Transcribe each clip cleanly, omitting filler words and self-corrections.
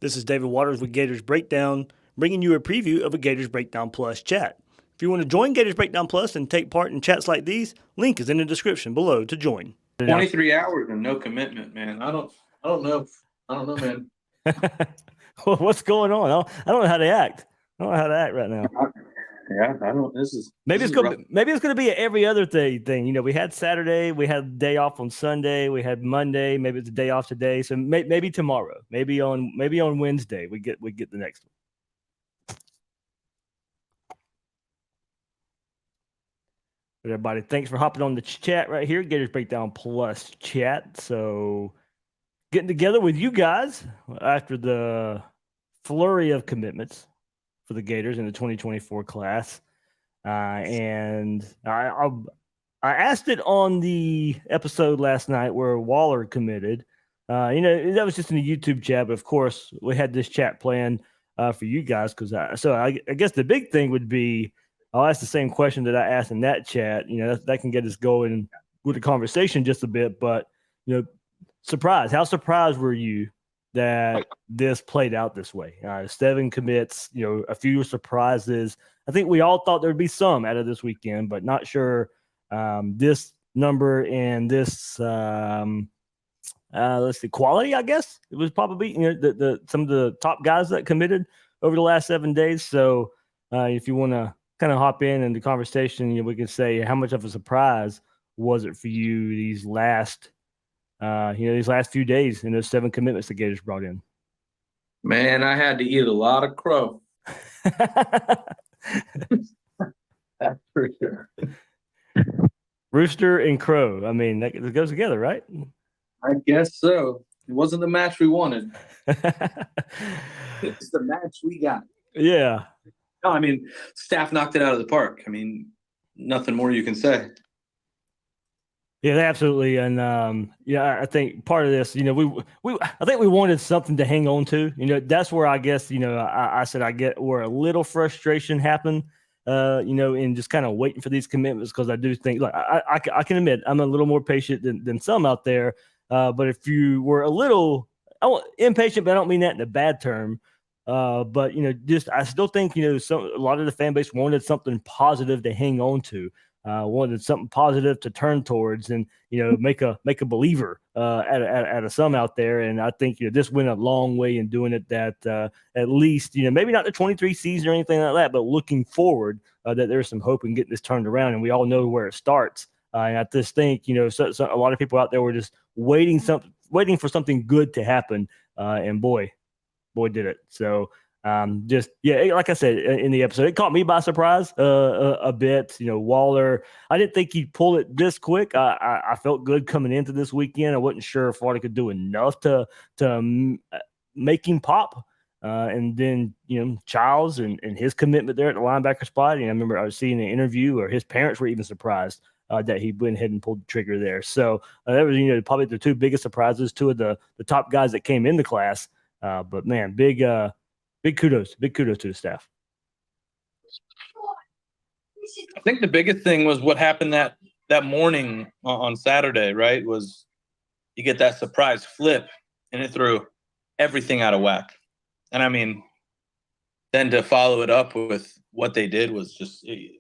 This is David Waters with Gators Breakdown, bringing you a preview of a Gators Breakdown Plus chat. If you want to join Gators Breakdown Plus and take part in chats like these, link is in the description below to join. 23 hours and no commitment, man. I don't know, man. Well, what's going on? I don't know how to act. I don't know how to act right now. Yeah, I don't. Maybe it's gonna be an every other thing. You know, we had Saturday, we had day off on Sunday, we had Monday. Maybe it's a day off today. So maybe tomorrow, maybe on Wednesday, we get the next one. But everybody, thanks for hopping on the chat right here, Gators Breakdown Plus chat. So getting together with you guys after the flurry of commitments for the Gators in the 2024 class. And I asked it on the episode last night where Waller committed. That was just in the YouTube chat, but of course we had this chat planned for you guys I guess the big thing would be I'll ask the same question that I asked in that chat. You know, that can get us going with the conversation just a bit. But surprise! How surprised were you that this played out this way? 7 commits, a few surprises. I think we all thought there'd be some out of this weekend, but not sure this number and this let's see, quality, I guess. It was probably some of the top guys that committed over the last 7 days. So if you want to kind of hop in the conversation, we can say how much of a surprise was it for you these last few days and those 7 commitments the Gators brought in? Man, I had to eat a lot of crow. That's for sure. Rooster and crow. I mean, that goes together, right? I guess so. It wasn't the match we wanted. It's the match we got. Yeah. No, I mean, staff knocked it out of the park. I mean, nothing more you can say. Yeah, absolutely. And I think part of this, I think we wanted something to hang on to. That's where I guess, I said I get where a little frustration happened, in just kind of waiting for these commitments, because I do think, look, I can admit I'm a little more patient than some out there. But if you were a little impatient, but I don't mean that in a bad term. But I still think a lot of the fan base wanted something positive to hang on to. Wanted something positive to turn towards, and make a believer at a some out there. And I think this went a long way in doing it. That at least maybe not the 23 season or anything like that, but looking forward, that there's some hope in getting this turned around. And we all know where it starts. And I just think so a lot of people out there were just waiting for something good to happen. And boy did it. So. Like I said in the episode, it caught me by surprise a bit. Waller, I didn't think he'd pull it this quick. I felt good coming into this weekend. I wasn't sure if Florida could do enough to make him pop. And then, Childs and his commitment there at the linebacker spot. I remember I was seeing an interview where his parents were even surprised that he went ahead and pulled the trigger there. So that was, probably the 2 biggest surprises, 2 of the top guys that came into class. But man, big kudos to the staff. I think the biggest thing was what happened that morning on Saturday, right? Was you get that surprise flip and it threw everything out of whack. And I mean, then to follow it up with what they did was just, yeah,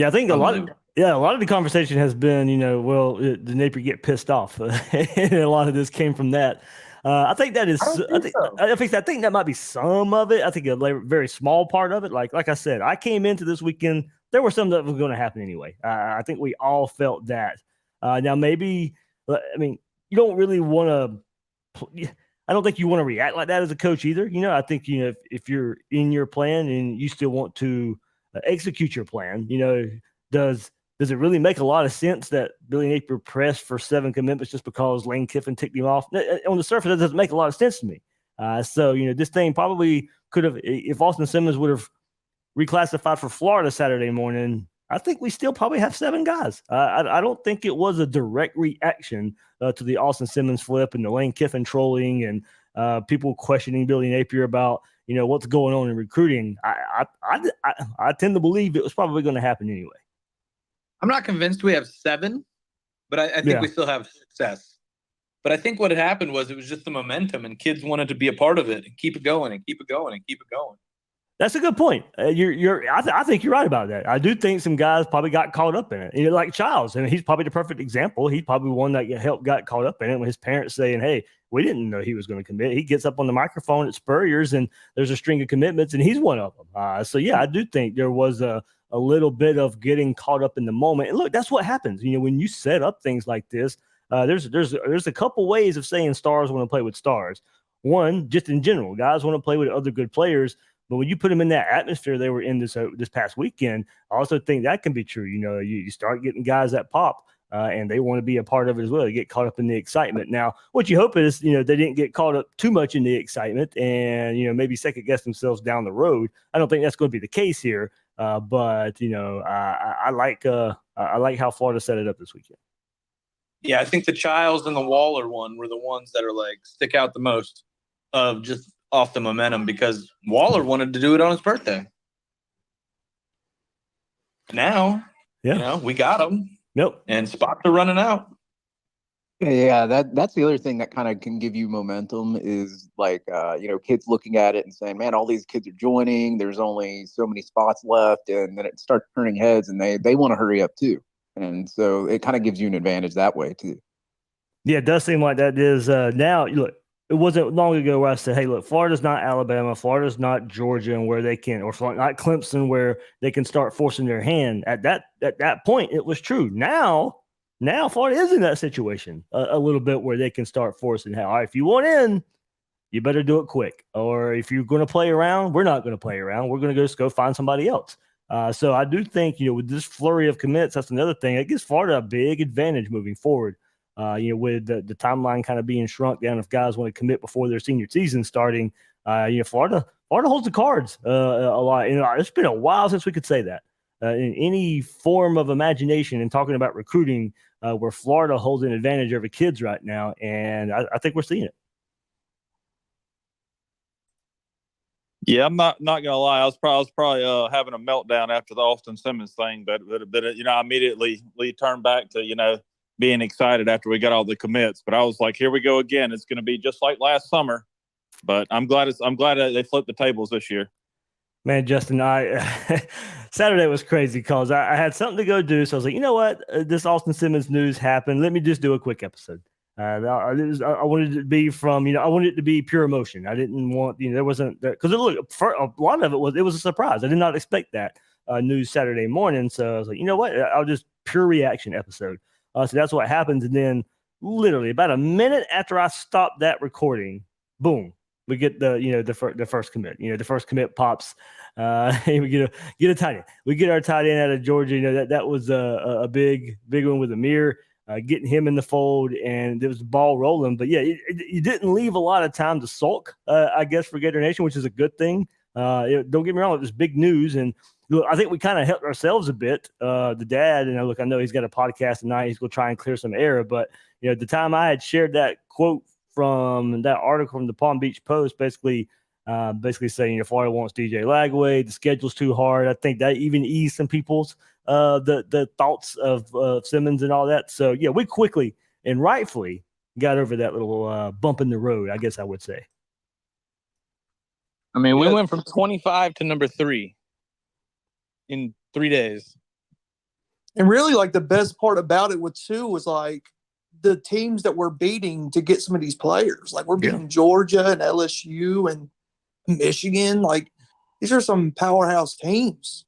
I think a lot of the conversation has been, did Napier get pissed off? And a lot of this came from that. I think that is. I think that might be some of it. I think a very small part of it. Like I said, I came into this weekend. There were some that was going to happen anyway. I think we all felt that. Now maybe, you don't really want to. I don't think you want to react like that as a coach either. I think if you're in your plan and you still want to execute your plan, does it really make a lot of sense that Billy Napier pressed for 7 commitments just because Lane Kiffin ticked him off? On the surface, that doesn't make a lot of sense to me. So this thing probably could have, if Austin Simmons would have reclassified for Florida Saturday morning, I think we still probably have 7 guys. I don't think it was a direct reaction to the Austin Simmons flip and the Lane Kiffin trolling and people questioning Billy Napier about, what's going on in recruiting. I tend to believe it was probably going to happen anyway. I'm not convinced we have 7, but I think we still have success. But I think what had happened was it was just the momentum, and kids wanted to be a part of it and keep it going and keep it going and keep it going. That's a good point. I think you're right about that. I do think some guys probably got caught up in it. Like Childs, and he's probably the perfect example. He's probably one that got caught up in it when his parents saying, "Hey, we didn't know he was going to commit." He gets up on the microphone at Spurrier's, and there's a string of commitments, and he's one of them. So yeah, I do think there was a little bit of getting caught up in the moment. And look, that's what happens. When you set up things like this, there's a couple ways of saying stars want to play with stars. One, just in general, guys want to play with other good players. But when you put them in that atmosphere they were in this past weekend, I also think that can be true. You start getting guys that pop, and they want to be a part of it as well. They get caught up in the excitement. Now, what you hope is, they didn't get caught up too much in the excitement and, maybe second guess themselves down the road. I don't think that's going to be the case here. But I like how Florida set it up this weekend. Yeah, I think the Childs and the Waller one were the ones that are stick out the most of just off the momentum, because Waller wanted to do it on his birthday. Now, we got him. Nope. And spots are running out. Yeah, that's the other thing that kind of can give you momentum is kids looking at it and saying, man, all these kids are joining. There's only so many spots left. And then it starts turning heads and they want to hurry up too. And so it kind of gives you an advantage that way too. Yeah, it does seem like that is now. Look, it wasn't long ago where I said, hey, look, Florida's not Alabama. Florida's not Georgia, and where they can, or not Clemson, where they can start forcing their hand. At that point, it was true. Now Florida is in that situation a little bit where they can start forcing hand. All right, if you want in, you better do it quick. Or if you're going to play around, we're not going to play around. We're going to just go find somebody else. So I do think, with this flurry of commits, that's another thing. It gives Florida a big advantage moving forward. With the timeline kind of being shrunk down, if guys want to commit before their senior season starting, Florida holds the cards a lot. It's been a while since we could say that in any form of imagination and talking about recruiting, where Florida holds an advantage over kids right now, and I think we're seeing it. Yeah, I'm not gonna lie. I was probably having a meltdown after the Austin Simmons thing, but I immediately turned back to being excited after we got all the commits. But I was like, here we go again. It's going to be just like last summer. But I'm glad they flipped the tables this year. Man, Justin, Saturday was crazy because I had something to go do. So I was like, you know what? This Austin Simmons news happened. Let me just do a quick episode. I wanted it to be I wanted it to be pure emotion. I didn't want, there wasn't, because look, for a lot of it was a surprise. I did not expect that news Saturday morning. So I was like, you know what? I'll just pure reaction episode. So that's what happens. And then literally about a minute after I stopped that recording, boom, we get the first commit. The first commit pops. We get a tight end. We get our tight end out of Georgia. That was a big one with Amir, getting him in the fold, and there was the ball rolling. But yeah, you didn't leave a lot of time to sulk, I guess, for Gator Nation, which is a good thing. Don't get me wrong, it was big news, and look, I think we kind of helped ourselves a bit. The dad, and I know he's got a podcast tonight. He's going to try and clear some air. But, at the time I had shared that quote from that article from the Palm Beach Post, basically saying, Florida wants DJ Lagway. The schedule's too hard. I think that even eased some people's the thoughts of Simmons and all that. So, yeah, we quickly and rightfully got over that little bump in the road, I guess I would say. I mean, we went from 25 to number 3 in 3 days. And really, the best part about it was the teams that we're beating to get some of these players. We're beating Georgia and LSU and Michigan. These are some powerhouse teams.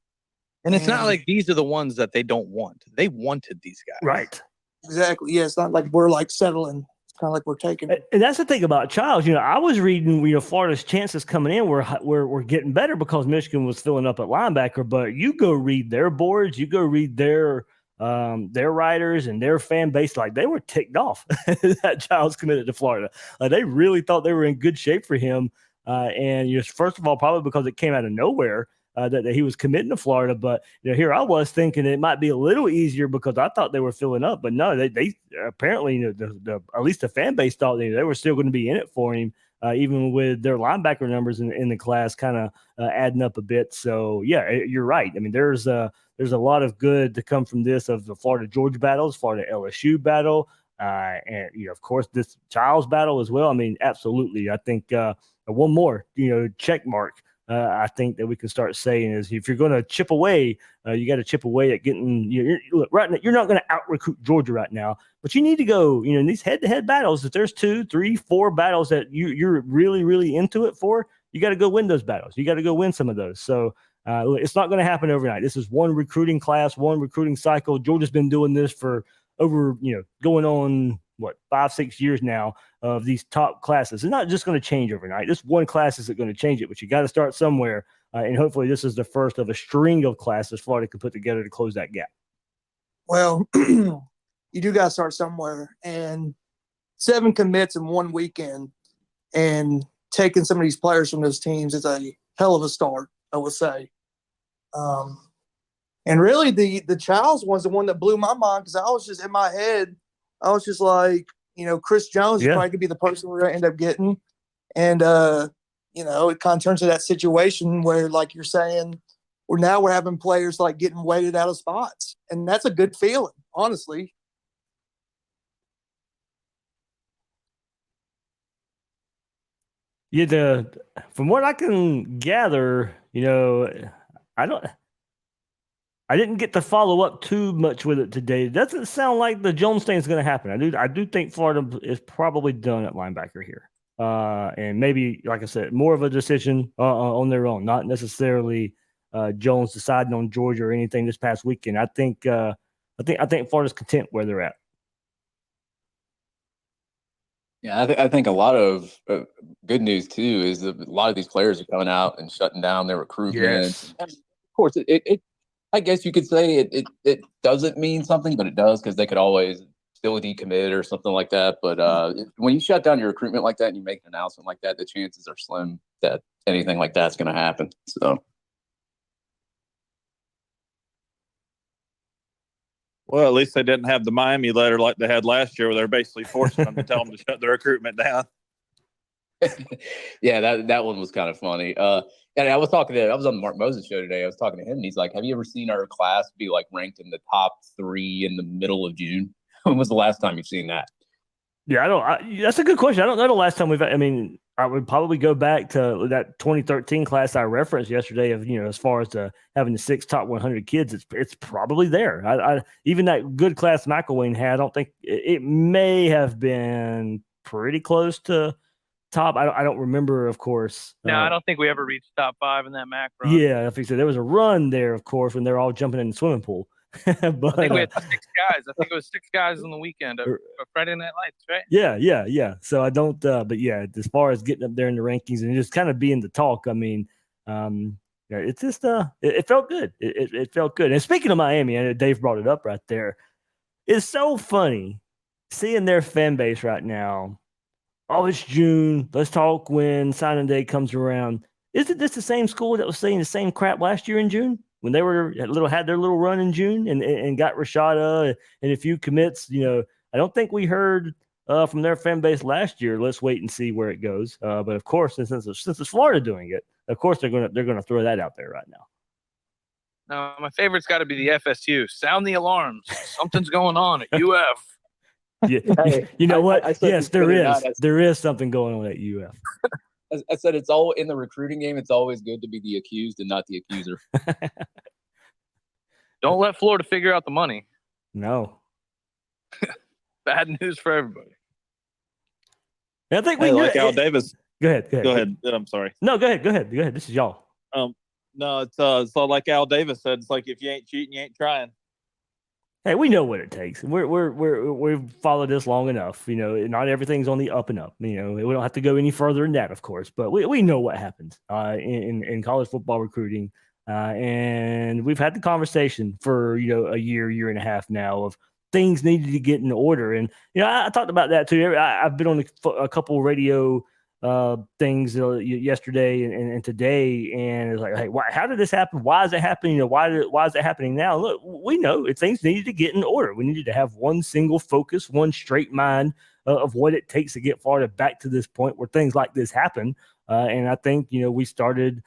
And it's not like these are the ones that they don't want. They wanted these guys. Right. Exactly. Yeah, it's not like we're settling. Kind of like we're taking. And that's the thing about Childs. I was reading, Florida's chances coming in were getting better because Michigan was filling up at linebacker. But you go read their boards, you go read their writers and their fan base, they were ticked off that Childs committed to Florida. They really thought they were in good shape for him. And first of all, probably because it came out of nowhere. That he was committing to Florida, but here I was thinking it might be a little easier because I thought they were filling up, but no, they apparently at least the fan base thought they were still going to be in it for him, even with their linebacker numbers in the class kind of adding up a bit. So yeah, you're right. I mean, there's a lot of good to come from this of the Florida Georgia battles, Florida LSU battle. And of course, this Childs battle as well. I mean, absolutely. I think one more, check mark. I think that we can start saying is if you're going to chip away, you got to chip away at getting. Look, right now, you're not going to out recruit Georgia right now, but you need to go. In these head-to-head battles, if there's 2, 3, 4 battles that you're really, really into it for, you got to go win those battles. You got to go win some of those. So it's not going to happen overnight. This is one recruiting class, one recruiting cycle. Georgia's been doing this for over, going on 5, 6 years now of these top classes. It's not just going to change overnight. This one class isn't going to change it, but you got to start somewhere. And hopefully this is the first of a string of classes Florida can put together to close that gap. Well, you do got to start somewhere. And 7 commits in one weekend and taking some of these players from those teams is a hell of a start, I would say. And really the Childs was the one that blew my mind because I was just in my head. I was just like, Chris Jones is probably going to be the person we're going to end up getting. And, it kind of turns to that situation where, like you're saying, we're having players like getting weighted out of spots. And that's a good feeling, honestly. Yeah, from what I can gather, I didn't get to follow up too much with it today. It doesn't sound like the Jones thing is going to happen. I do think Florida is probably done at linebacker here. And maybe, like I said, more of a decision on their own, not necessarily Jones deciding on Georgia or anything this past weekend. I think Florida's content where they're at. Yeah, I think a lot of good news too is that a lot of these players are coming out and shutting down their recruitment. Yes. And of course, it I guess you could say it doesn't mean something, but it does because they could always still decommit or something like that. But when you shut down your recruitment like that and you make an announcement like that, the chances are slim that anything like that's going to happen. So. Well, at least they didn't have the Miami letter like they had last year where they're basically forcing them to tell them to shut their recruitment down. Yeah, that one was kind of funny. And I was on the Mark Moses show today. I was talking to him and he's like, have you ever seen our class be like ranked in the top 3 in the middle of June? When was the last time you've seen that? Yeah, that's a good question. I don't know the last time I would probably go back to that 2013 class I referenced yesterday of, as far as having the 6 top 100 kids, it's probably there. Even that good class McElwain had, I don't think it may have been pretty close to top. I don't remember, of course. No, I don't think we ever reached top 5 in that MAC run. Yeah, I think so. There was a run there, of course, when they're all jumping in the swimming pool. But I think we had 6 guys. I think it was 6 guys on the weekend of Friday Night Lights, right? Yeah. So I don't, but yeah, as far as getting up there in the rankings and just kind of being the talk, I mean, it's just, it felt good. It felt good. And speaking of Miami, I know Dave brought it up right there. It's so funny seeing their fan base right now. Oh, it's June. Let's talk when signing day comes around. Isn't this the same school that was saying the same crap last year in June? When they had their little run in June and got Rashada and a few commits, I don't think we heard from their fan base last year. Let's wait and see where it goes. But of course, since it's Florida doing it, of course they're gonna throw that out there right now. No, my favorite's got to be the FSU. Sound the alarms. Something's going on at UF. Yeah, Hey, you know what? I said Yes, there is. There is something going on at UF. I said it's all in the recruiting game. It's always good to be the accused and not the accuser. Don't let Florida figure out the money. No. Bad news for everybody. I think we like Al Davis. Go ahead. I'm sorry. No, go ahead. This is y'all. No, it's like Al Davis said. It's like if you ain't cheating, you ain't trying. Hey, we know what it takes. We've followed this long enough. Not everything's on the up and up. We don't have to go any further than that, of course. But we know what happens in college football recruiting, and we've had the conversation for a year and a half now of things needed to get in order. And I talked about that too. I've been on a couple radio things yesterday and today, and it's like, hey, how did this happen? Why is it happening? Why is it happening now? Look, we know things needed to get in order. We needed to have one single focus, one straight mind of what it takes to get Florida back to this point where things like this happen. And I think we started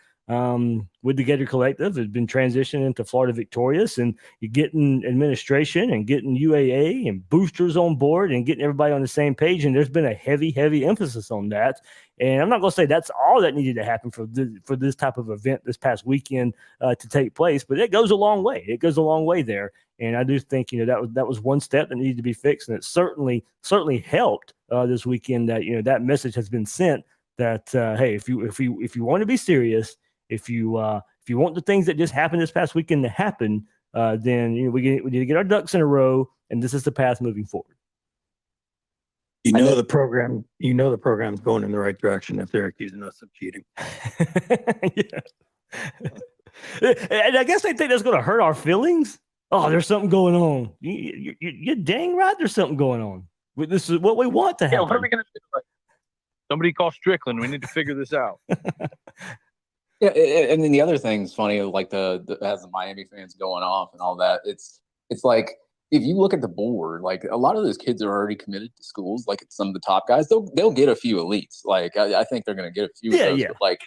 with the Gator Collective has been transitioning into Florida Victorious, and you're getting administration and getting UAA and boosters on board and getting everybody on the same page. And there's been a heavy emphasis on that. And I'm not going to say that's all that needed to happen for this type of event this past weekend to take place, but it goes a long way. It goes a long way there. And I do think, that was one step that needed to be fixed. And it certainly helped this weekend that, that message has been sent that, hey, if you want to be serious, if you want the things that just happened this past weekend to happen, then we need to get our ducks in a row, and this is the path moving forward. The program's going in the right direction if they're accusing us of cheating. Yeah. And I guess they think that's going to hurt our feelings. Oh, there's something going on. You're dang right. There's something going on. This is what we want to happen. Yeah, what are we going to do? Somebody call Strickland. We need to figure this out. Yeah, and then the other thing's funny, like as the Miami fans going off and all that. It's like if you look at the board, like a lot of those kids are already committed to schools. Like some of the top guys, they'll get a few elites. Like I think they're going to get a few. Yeah, of those, yeah. But like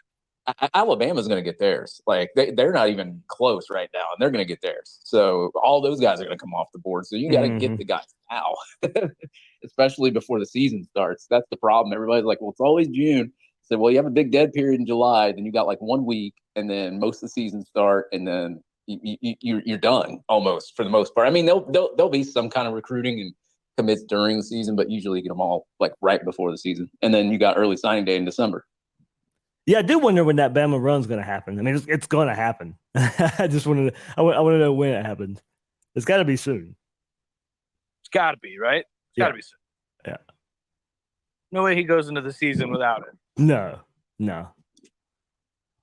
Alabama's going to get theirs. Like they're not even close right now, and they're going to get theirs. So all those guys are going to come off the board. So you got to get the guys now, especially before the season starts. That's the problem. Everybody's like, well, it's always June. So, well, you have a big dead period in July, then you got like 1 week, and then most of the season start, and then you're done almost for the most part. I mean, there'll be some kind of recruiting and commits during the season, but usually you get them all like right before the season, and then you got early signing day in December. Yeah, I do wonder when that Bama run's going to happen. I mean, it's going to happen. I just wanted to know when it happens. It's got to be soon. It's got to be, right? It's got to be soon. Yeah. No way he goes into the season without it. No. I know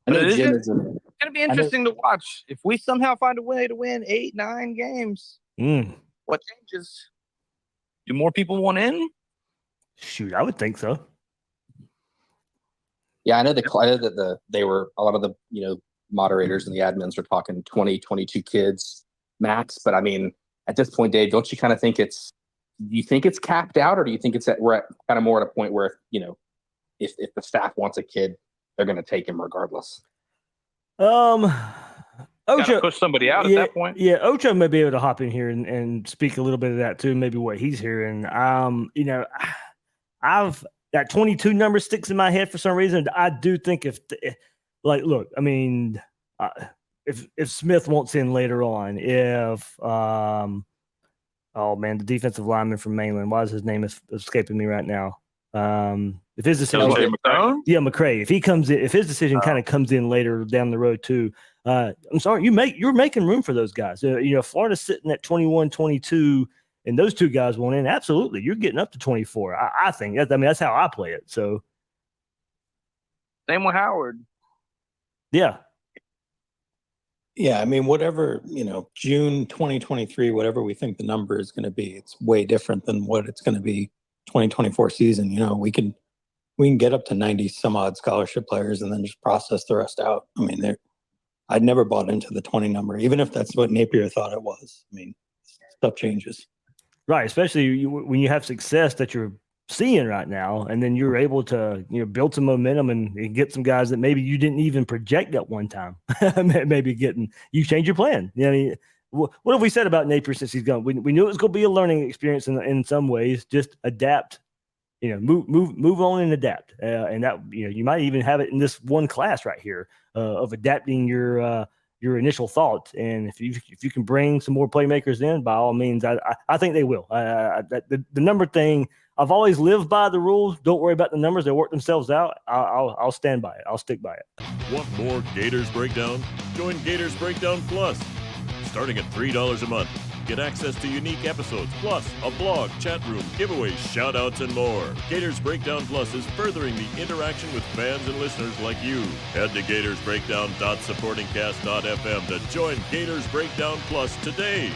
But Jim it's going to be interesting to watch. If we somehow find a way to win 8-9 games, what changes? Do more people want in? Shoot, I would think so. Yeah, I know that they were a lot of the moderators and the admins were talking 20, 22 kids max. But I mean, at this point, Dave, don't you kind of think do you think it's capped out, or do you think we're at kind of more at a point where if the staff wants a kid, they're going to take him regardless? Gotta push somebody out at that point. Yeah, Ocho may be able to hop in here and speak a little bit of that too, maybe what he's hearing. I've that 22 number sticks in my head for some reason. I do think if Smith wants in later on, the defensive lineman from Mainland, why is his name escaping me right now? If his decision, McCray, if he comes in, if his decision kind of comes in later down the road too, I'm sorry, you're making room for those guys. Florida's sitting at 21-22, and those two guys won't in. Absolutely, you're getting up to 24. I think that's how I play it. So, same with Howard. Yeah. Yeah, I mean, whatever, June 2023, whatever we think the number is going to be, it's way different than what it's going to be 2024 season. We can get up to 90 some odd scholarship players and then just process the rest out. I mean, I'd never bought into the 20 number, even if that's what Napier thought it was. I mean, stuff changes. Right, especially when you have success that you're seeing right now, and then you're able to build some momentum and get some guys that maybe you didn't even project at one time. Maybe you change your plan. What have we said about Napier since he's gone? We knew it was going to be a learning experience in some ways. Just adapt, move on and adapt, and that you might even have it in this one class right here of adapting your initial thoughts. And if you can bring some more playmakers in, by all means, I think they will. The number thing, I've always lived by the rules. Don't worry about the numbers; they work themselves out. I'll stand by it. I'll stick by it. Want more Gators Breakdown? Join Gators Breakdown Plus. Starting at $3 a month, get access to unique episodes, plus a blog, chat room, giveaways, shout-outs, and more. Gators Breakdown Plus is furthering the interaction with fans and listeners like you. Head to gatorsbreakdown.supportingcast.fm to join Gators Breakdown Plus today.